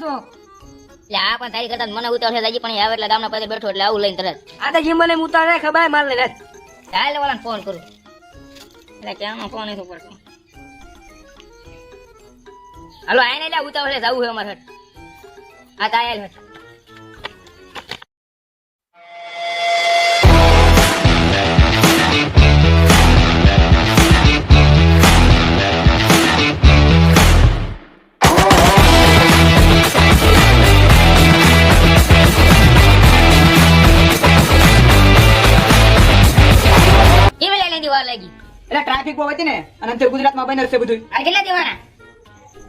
છો એટલે આ પણ તારી કરતા મને ઉતાવળ છે હજી પણ આવે એટલે ગામના પાસે બેઠો એટલે આવું લઈને તરત આ તો જીમ મને ઉતારે ખબર માર લે ચાલ વાળાને ફોન કરું એટલે ક્યાંનો ફોન નથી પડતો હાલો આઈને એટલે ઉતાવળ છે જવું છે અમારે હટ આ તાયલ હટ લાગી એટલે ટ્રાફિક બહુ હતી ને અને અંતે ગુજરાતમાં બન્યું છે બધું આ કેટલા દેવાના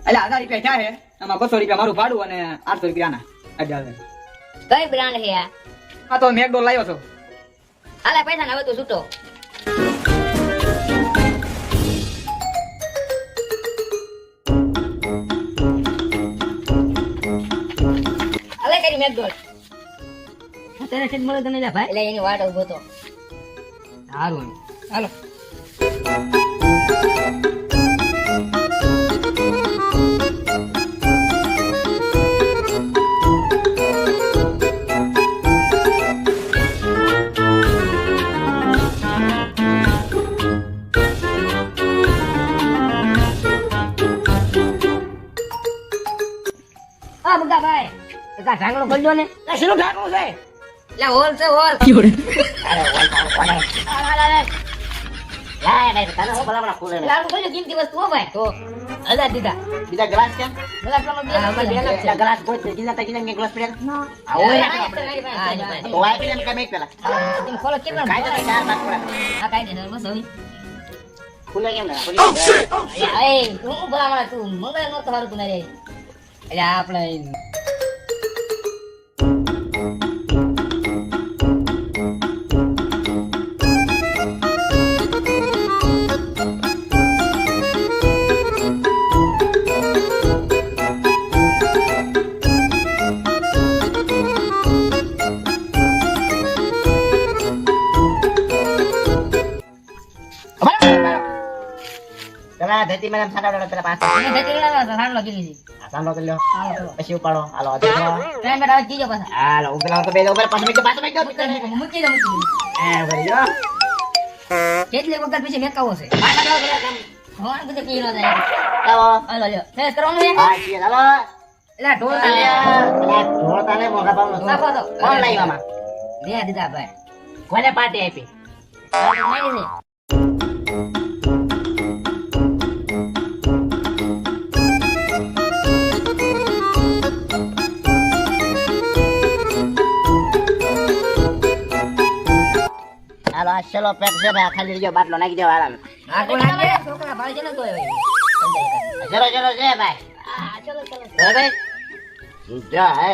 એટલે 1000 રૂપિયા થયા છે આમાં 200 રૂપિયા મારું ભાડું અને 800 રૂપિયા આના કઈ બ્રાન્ડ છે આ તો મેકડોલ લાવ્યો છો હાલે પૈસા ને હવે તું છૂટો હાલે કરી મેકડોલ તને ઠીક મળે તને જા ભાઈ એટલે એની વાટ ઉભો તો સારું હાલો આ બગા ભાઈ કા ઢાંકણો ખોલજો ને શેનું ઢાંકણું છે એટલે હોલ છે હોલ અરે હોલ કોને લાય તને હો ભલા ભલા ખોલે લાડુ કોઈ કિંમતી વસ્તુ હો ભાઈ તો હજાર દીધા બીજા ગ્લાસ કેમ ગ્લાસ નો બે ગ્લાસ કોઈ છે ગિલા તકીને કે ગ્લાસ પડ્યા આ હોય તો વાય પીને કમે પેલા તમે ખોલો કેટલા કાઈ તો ચાર બાદ પડે આ કાઈ દે બસ હવે ખુલે કેમ ના એ તું ભલા ભલા તું મંગળ નો તો હારું તું ના રે એટલે આપણે પેલા ધરતી મેડમ સાડા પેલા પાસ એને ધતી ના સાંડલો કીધી છે આ સાંભળો કરી લ્યો હાલો પછી ઉપાડો હાલો આ દેખો ટ્રેન બેઠા કીજો પાછા હાલો ઉપલા તો બે ઉપર 5 મિનિટ મૂકી દે એ ભરી જો કેટલી વખત પછી મેકાવો છે હોન બધે પી ન જાય આવો હાલો લ્યો ફેસ કરવાનું છે હા જી હાલો એલા ઢોળ પેલા ઢોળતાને મોઢા પાવનો નાખો તો કોણ લાવ્યામાં દે દીધા ભાઈ કોને પાર્ટી આપી નહીં છે હાલો આ ચલો પેક છે ભાઈ ખાલી લીજો બાટલો નાખી દેવા આરામ આ કોણ આ છોકરા ભાઈ છે ને તો હવે ચલો ચલો છે ભાઈ આ ચલો ચલો ભાઈ જા હે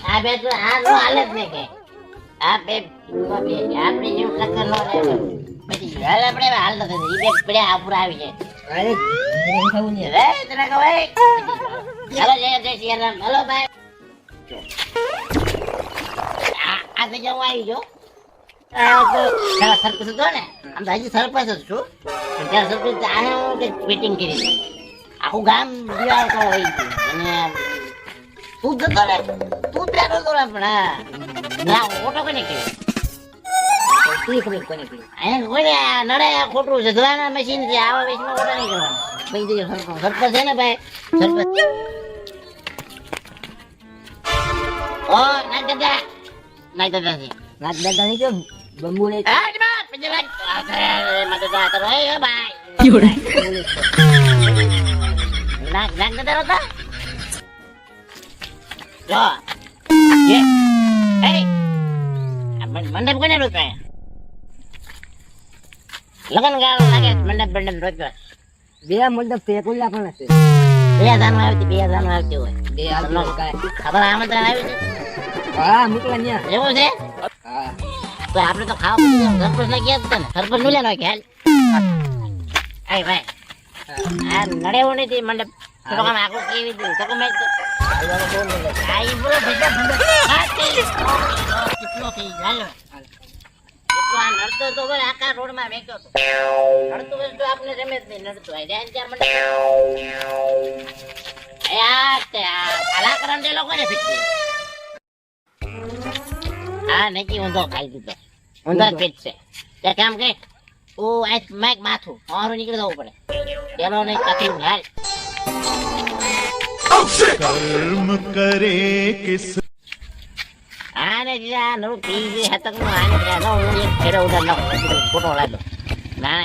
આ બે તો આ નો હાલત ને કે આ બે આપણે જેવું ટક્કર નો રહે પછી હાલ આપણે હાલ તો ઈ બે પડ્યા આપુર આવી જાય અરે ખાવું ને રે તને કહો ભાઈ ચાલો જય સિયારામ હેલો ભાઈ આ તો જવા આવી જો આ તો તારા સરપંચ હતો ને આમ તો હજી સરપંચ જ છું પણ ત્યાં સરપંચ આને કે મીટિંગ કરી આખું ગામ દિવાળ તો હોય છે અને તું જતો ને તું ત્યાં નતો ને પણ ના ઓટો કોને કર્યો તું ખબર કોને પડી અહીંયા કોઈને નડે ખોટું છે ધોવાના મશીન છે આવા વેચમાં ઓટો નહીં કરવાનો ભાઈ જગ્યા સરપંચ છે ને ભાઈ સરપંચ ઓ નાક દાદા છે રાત દાદા નહીં કેમ બંબુ ને આજ બાપ પેલા આ મત જા તો એ ભાઈ નાક દાદા હતા જો એ એ મંડપ કોને રોક્યો લગન ગાળો લાગે મંડપ રોક્યો બે મંડપ તે કોઈ પણ હશે 2000 આવતી હોય બે આલો કાય ખબર આમંત્રણ આવ્યું છે હા મુકલા ન્યા એવું છે હા તો આપણે તો ખાવા સરપંચ ને ગયા હતા ને સરપંચ મિલ્યા નો ખ્યાલ એ ભાઈ આ નડેવો નથી મંડપ તો કામ આખું કેવી દીધું તો મેં આ ઈ બોલો ભેગા કેટલો થઈ હાલો આ નડતો તો ભાઈ આખા રોડ માં મેક્યો તો નડતો તો આપણે રમે જ નહીં નડતો આ ચાર મંડપ એ કાલા કરંટ લોકોને ફિટ કર્યો. હા નક્કી ઊંધો ખાઈ દીધો. ઊંધો જ પેટ છે. તે કામ કે તું આ માઈક માથું મારું નીકળી જવું પડે. પેલો નહીં કઠિન હાલ. कर्म करे किस આને જે આ નવું ટીવી હતકનું આને નો હું એક ફેરો ઉડાડ નાખું. ફોટો લાગ્યો ના